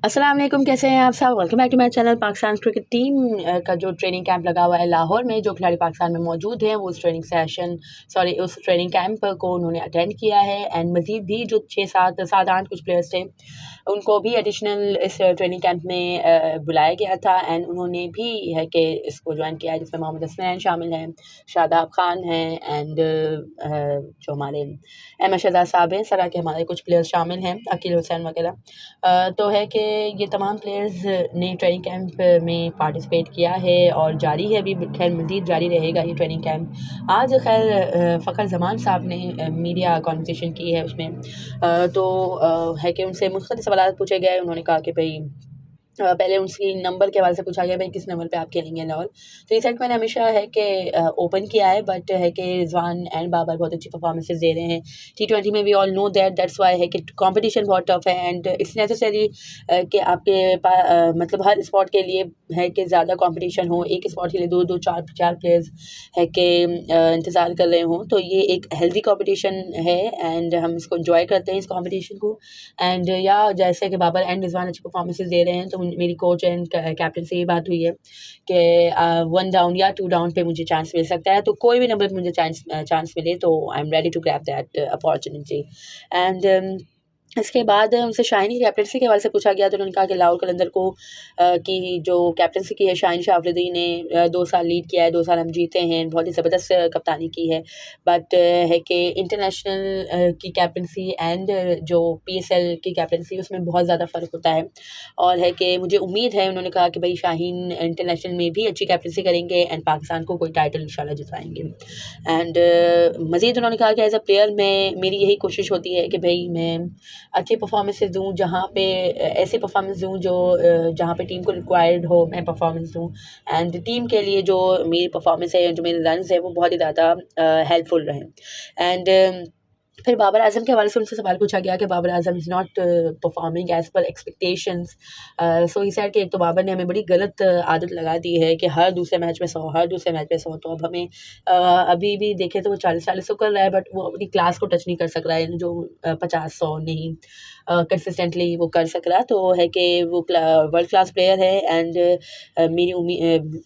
अस्सलाम वालेकुम, कैसे हैं आप सब। Welcome back to my channel. Pakistan cricket team का जो ट्रेनिंग कैंप लगा हुआ है लाहौर में, जो खिलाड़ी पाकिस्तान में मौजूद हैं वो उस ट्रेनिंग कैंप को उन्होंने अटेंड किया है। एंड मज़ीद भी जो 6-7 कुछ प्लेयर्स थे उनको भी एडिशनल इस ट्रेनिंग कैंप में बुलाया गया था। एंड उन्होंने भी है कि इसको ज्वाइन किया है, जिसमें मोहम्मद हसनैन शामिल हैं, शादाब खान हैं, एंड जो हमारे अहमद शहजाद साहब हैं, सरा के हमारे कुछ प्लेयर्स शामिल हैं, अकील हुसैन वगैरह। तो है कि ये तमाम प्लेयर्स ने ट्रेनिंग कैंप में पार्टिसिपेट किया है और जारी है, अभी खैर मज़ीद जारी रहेगा ये ट्रेनिंग कैंप। आज खैर फ़खर जमान साहब ने मीडिया कॉन्वर्सेशन की है उसमें, तो है कि उनसे मुख्तलिफ सवाल पूछे गए। उन्होंने कहा कि भाई पहले उसकी नंबर के हवाले से पूछा गया, भाई किस नंबर पे आप खेलेंगे एंड ऑल। तो ये सेट मैंने हमेशा है कि ओपन किया है, बट है कि रिजवान एंड बाबर बहुत अच्छी परफॉर्मेंसेस दे रहे हैं T20 में। We all know that's why है कि कंपटीशन बहुत टफ है एंड इट्स नेसेसरी कि आपके मतलब हर स्पॉट के लिए है कि ज़्यादा कंपटीशन हो, एक स्पॉट के लिए दो दो चार चार प्लेयर्स है कि इंतज़ार कर रहे हों। तो ये एक हेल्दी कंपटीशन है एंड हम इसको इंजॉय करते हैं इस कंपटीशन को। एंड या जैसे कि बाबर एंड रिजवान अच्छी परफॉर्मेंसेस दे रहे हैं, तो मेरी कोच एंड कैप्टन से ये बात हुई है कि 1 डाउन या 2 डाउन पे मुझे चांस मिल सकता है। तो कोई भी नंबर पे मुझे चांस मिले तो I am ready to grab that opportunity. And इसके बाद उनसे शाहीन की कैप्टनसी के हवाले से पूछा गया, तो उन्होंने कहा कि लाहौर कलंदर को की जो कैप्टनसी की है शाहीन शाह अफरीदी ने 2 साल लीड किया है, 2 साल हम जीते हैं, बहुत ही ज़बरदस्त कप्तानी की है। बट है कि इंटरनेशनल की कैप्टनसी एंड जो PSL की कैप्टनसी उसमें बहुत ज़्यादा फ़र्क होता है। और है कि मुझे उम्मीद है, उन्होंने कहा कि भाई शाहीन इंटरनेशनल में भी अच्छी कैप्टनसी करेंगे एंड पाकिस्तान को कोई टाइटल इंशाल्लाह जिताएंगे। एंड मज़ीद उन्होंने कहा कि एज़ अ प्लेयर मेरी यही कोशिश होती है कि भाई मैं अच्छी परफॉर्मेंसेस दूँ, जहाँ पे ऐसी परफॉर्मेंस दूँ जो जहाँ पे टीम को रिक्वायर्ड हो, मैं परफॉर्मेंस दूँ। एंड टीम के लिए जो मेरी परफॉर्मेंस है, जो मेरे रन्स है, वो बहुत ही ज़्यादा हेल्पफुल रहें। एंड फिर बाबर आज़म के हवाले से उनसे सवाल पूछा गया कि Babar Azam is not performing as per expectations. So he said कि एक तो बाबर ने हमें बड़ी गलत आदत लगा दी है कि हर दूसरे मैच में 100, हर दूसरे मैच में 100। तो अब हमें अभी भी देखें तो वो 40-40 तो कर रहा है, बट वो अपनी क्लास को टच नहीं कर सक रहा है, जो 50-100 नहीं कंसिस्टेंटली वो कर सक रहा। तो है कि वो वर्ल्ड क्लास प्लेयर है एंड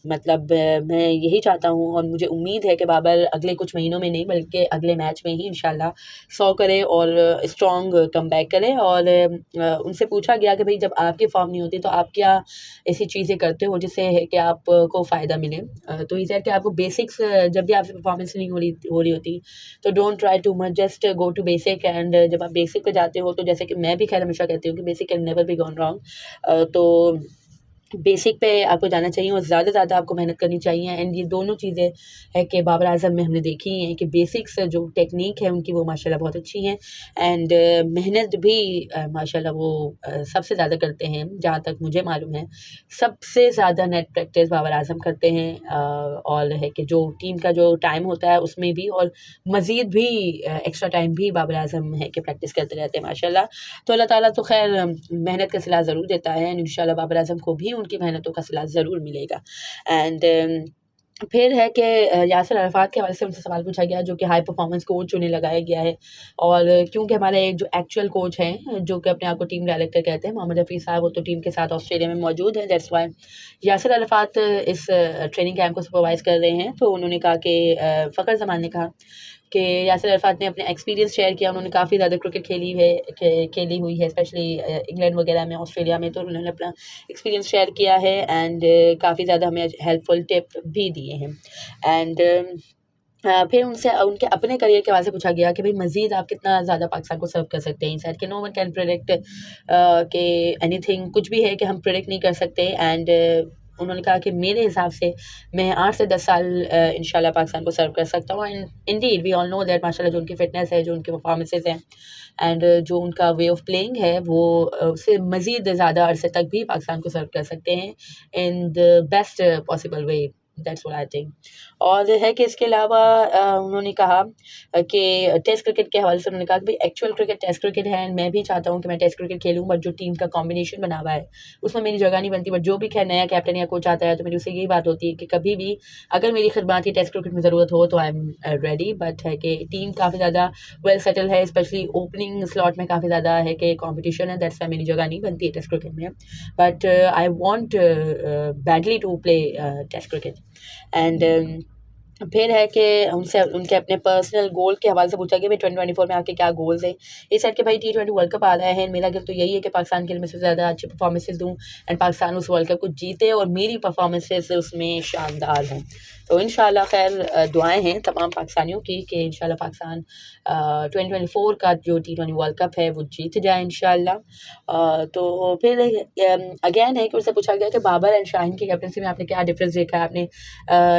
मतलब मैं यही चाहता हूँ और मुझे उम्मीद है कि बाबर अगले कुछ महीनों में नहीं बल्कि अगले मैच में ही इंशाल्लाह 100 करे और स्ट्रॉन्ग कमबैक करे। और उनसे पूछा गया कि भाई जब आपकी फॉर्म नहीं होती तो आप क्या ऐसी चीज़ें करते हो जिससे है कि आपको फ़ायदा मिले। तो ये कि आपको बेसिक्स जब भी आपसे परफॉर्मेंस नहीं हो रही होती तो don't try too much, just go to basic. And जब आप बेसिक पे जाते हो तो जैसे कि मैं भी खैर हमेशा कहती हूँ कि basic can never be gone wrong. तो बेसिक पे आपको जाना चाहिए और ज़्यादा से ज़्यादा आपको मेहनत करनी चाहिए। एंड ये दोनों चीज़ें है कि बाबर आज़म में हमने देखी हैं कि बेसिक्स जो टेक्निक है उनकी वो माशाल्लाह बहुत अच्छी हैं। एंड मेहनत भी माशाल्लाह वो सबसे ज़्यादा करते हैं, जहाँ तक मुझे मालूम है सबसे ज़्यादा नेट प्रैक्टिस बाबर आज़म करते हैं। और है कि जो टीम का जो टाइम होता है उसमें भी और मज़ीद भी एक्स्ट्रा टाइम भी बाबर आज़म है कि प्रैक्टिस करते रहते हैं माशाल्लाह। तो अल्लाह ताला तो खैर मेहनत का सिला ज़रूर देता है एंड इंशाल्लाह बाबर आज़म को भी उनकी मेहनतों का सिला ज़रूर मिलेगा। एंड फिर है कि यासिर अराफात के हवाले से उनसे सवाल पूछा गया, जो कि हाई परफॉर्मेंस कोच उन्हें लगाया गया है। और क्योंकि हमारे जो एक्चुअल कोच हैं, जो कि अपने आप को टीम डायरेक्टर कहते हैं, मोहम्मद हफीज़ साहब, वो तो टीम के साथ ऑस्ट्रेलिया में मौजूद हैं, दैट्स वाई यासिर अराफात इस ट्रेनिंग कैंप को सुपरवाइज़ कर रहे हैं। तो उन्होंने कहा कि फ़खर ज़मान ने कहा कि यासिर अराफात ने अपने एक्सपीरियंस शेयर किया। उन्होंने काफ़ी ज़्यादा क्रिकेट खेली हुई है, स्पेशली इंग्लैंड वगैरह में, ऑस्ट्रेलिया में। तो उन्होंने अपना एक्सपीरियंस शेयर किया है एंड काफ़ी ज़्यादा हमें हेल्पफुल टिप भी दिए हैं। एंड फिर उनसे उनके अपने करियर के हवाले से पूछा गया कि भाई मज़ीद आप कितना ज़्यादा पाकिस्तान को सर्व कर सकते हैं। शायद कि नो वन कैन प्रेडिक्ट कि एनीथिंग, कुछ भी है कि हम प्रेडिक्ट नहीं कर सकते। एंड उन्होंने कहा कि मेरे हिसाब से मैं 8 से 10 साल इंशाल्लाह पाकिस्तान को सर्व कर सकता हूँ। And indeed we all know that माशाल्लाह जो उनकी फ़िटनेस है, जो उनकी परफॉर्मेंसेस हैं एंड जो उनका वे ऑफ प्लेइंग है, वो उससे मज़ीद ज़्यादा अरसे तक भी पाकिस्तान को सर्व कर सकते हैं in the best possible way. That's what I think. और है कि इसके अलावा उन्होंने कहा कि टेस्ट क्रिकेट के हवाले से उन्होंने कहा कि भाई एक्चुअल क्रिकेट टेस्ट क्रिकेट है, एंड मैं भी चाहता हूँ कि मैं टेस्ट क्रिकेट खेलूँ, बट जो टीम का कॉम्बिनेशन बना हुआ है उसमें मेरी जगह नहीं बनती। बट जो भी खैर नया कैप्टन या कोच आता है तो मेरी उससे यही बात होती है कि कभी भी अगर मेरी खिदमत की टेस्ट क्रिकेट में ज़रूरत हो तो आई एम रेडी। बट है कि टीम काफ़ी ज़्यादा वेल सेटल है, स्पेशली ओपनिंग स्लॉट में काफ़ी ज़्यादा है कि कॉम्पिटिशन है, दैट्स वाई मेरी जगह नहीं बनती है टेस्ट क्रिकेट में। But I want badly to play test cricket. And फिर है कि उनसे उनके अपने पर्सनल गोल के हवाले से पूछा कि भाई 2024 में आपके क्या गोल्स हैं। इस साइड के भाई T20 वर्ल्ड कप आ रहा है, मेरा गोल तो यही है कि पाकिस्तान के लिए मैं सबसे ज़्यादा अच्छी परफॉर्मेंसेज दूँ एंड पाकिस्तान उस वर्ल्ड कप को जीते और मेरी परफॉर्मेंसेज उसमें शानदार हों। तो इंशाल्लाह खैर दुआएं हैं तमाम पाकिस्तानियों की कि इंशाल्लाह पाकिस्तान 2024 का जो T20 वर्ल्ड कप है वो जीत जाए इंशाल्लाह। तो फिर अगेन है कि उससे पूछा गया कि बाबर एंड शाहीन की कैप्टनसी में आपने क्या डिफरेंस देखा है। आपने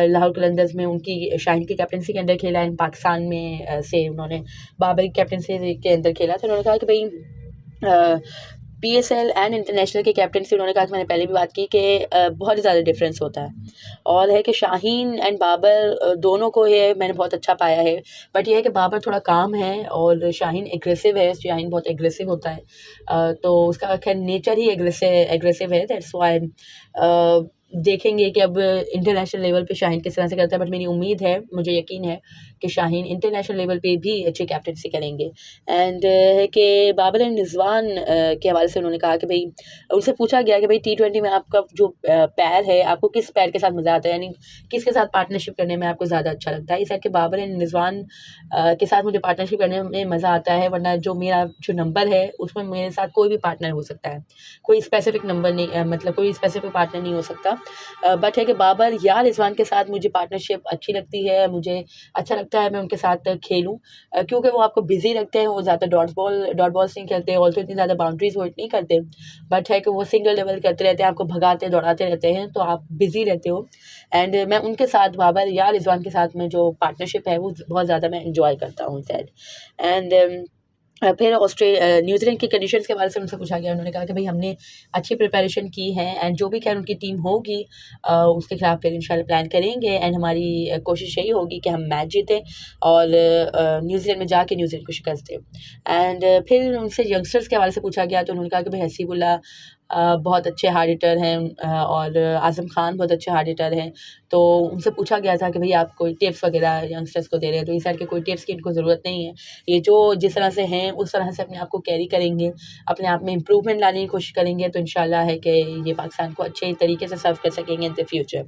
लाहौर कलंदर्स में उनकी शाहीन की कैप्टनसी के अंदर खेला, एंड पाकिस्तान में से उन्होंने बाबर की कैप्टनसी के अंदर खेला। तो उन्होंने कहा कि भाई PSL एंड इंटरनेशनल की कैप्टनसी उन्होंने कहा कि मैंने पहले भी बात की कि बहुत ज़्यादा डिफरेंस होता है। और है कि शाहीन एंड बाबर दोनों को ये मैंने बहुत अच्छा पाया है, बट ये है कि बाबर थोड़ा काम है और शाहीन एग्रेसिव है। शाहीन बहुत एग्रेसिव होता है, तो उसका खैर नेचर ही एग्रेसिव है, दैट्स वाई देखेंगे कि अब इंटरनेशनल लेवल पे शाहीन किस तरह से करता है। बट मेरी उम्मीद है, मुझे यकीन है कि शाहीन इंटरनेशनल लेवल पे भी अच्छी कैप्टनसी करेंगे। एंड है कि बाबर एंड रिजवान के हवाले से उन्होंने कहा कि भाई उनसे पूछा गया कि भाई T20 में आपका जो पैर है, आपको किस पैर के साथ मज़ा आता है, यानी किसके साथ पार्टनरशिप करने में आपको ज़्यादा अच्छा लगता है। इस के बाबर एंड रिजवान के साथ मुझे पार्टनरशिप करने में मज़ा आता है, वरना जो मेरा जो नंबर है उसमें मेरे साथ कोई भी पार्टनर हो सकता है, कोई स्पेसिफिक नंबर नहीं, मतलब कोई स्पेसिफिक पार्टनर नहीं हो सकता। बट है कि बाबर या रिजवान के साथ मुझे पार्टनरशिप अच्छी लगती है, मुझे अच्छा लगता है मैं उनके साथ खेलूँ, क्योंकि वो आपको बिजी रखते हैं। वो ज़्यादा डॉट बॉल्स नहीं खेलते, ऑल्सो इतनी ज़्यादा बाउंड्रीज वो नहीं करते, बट है कि वो सिंगल लेवल करते रहते हैं, आपको भगाते दौड़ाते रहते हैं, तो आप बिजी रहते हो। एंड मैं उनके साथ बाबर या रिजवान के साथ में जो पार्टनरशिप है वो बहुत ज़्यादा मैं इंजॉय करता हूँ शायद। एंड फिर न्यूजीलैंड की कंडीशंस के बारे से उनसे पूछा गया, उन्होंने कहा कि भाई हमने अच्छी प्रिपरेशन की है, एंड जो भी खैर उनकी टीम होगी उसके खिलाफ फिर इंशाल्लाह प्लान करेंगे, एंड हमारी कोशिश यही होगी कि हम मैच जीतें और न्यूजीलैंड में जाके न्यूजीलैंड को शिकस्त दें। एंड फिर उनसे यंगस्टर्स के हवाले से पूछा गया, तो उन्होंने कहा कि भाई हसीबुल्ला बहुत अच्छे हार्ड हिटर हैं, और आज़म खान बहुत अच्छे हार्ड हिटर हैं। तो उनसे पूछा गया था कि भाई आप कोई टिप्स वगैरह यंगस्टर्स को दे रहे हैं, तो इस साइड के कोई टिप्स की इनको ज़रूरत नहीं है। ये जो जिस तरह से हैं उस तरह से अपने आप को कैरी करेंगे, अपने आप में इम्प्रूवमेंट लाने की कोशिश करेंगे, तो इंशाल्लाह है कि ये पाकिस्तान को अच्छे तरीके से सर्व कर सकेंगे इन द फ्यूचर।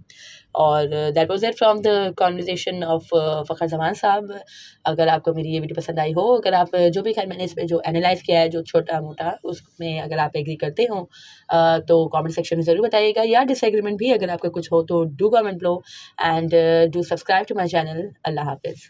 और that was it from the conversation of Fakhar Zaman साहब। अगर आपको मेरी ये वीडियो पसंद आई हो, अगर आप जो भी खैर मैंने इसमें जो एनालाइज़ किया है जो छोटा-मोटा, उसमें अगर आप एग्री करते हो तो कमेंट सेक्शन में ज़रूर बताइएगा, या डिसएग्रीमेंट भी अगर आपका कुछ हो तो डू कमेंट लो, and do subscribe to my channel. अल्लाह हाफ़िज़।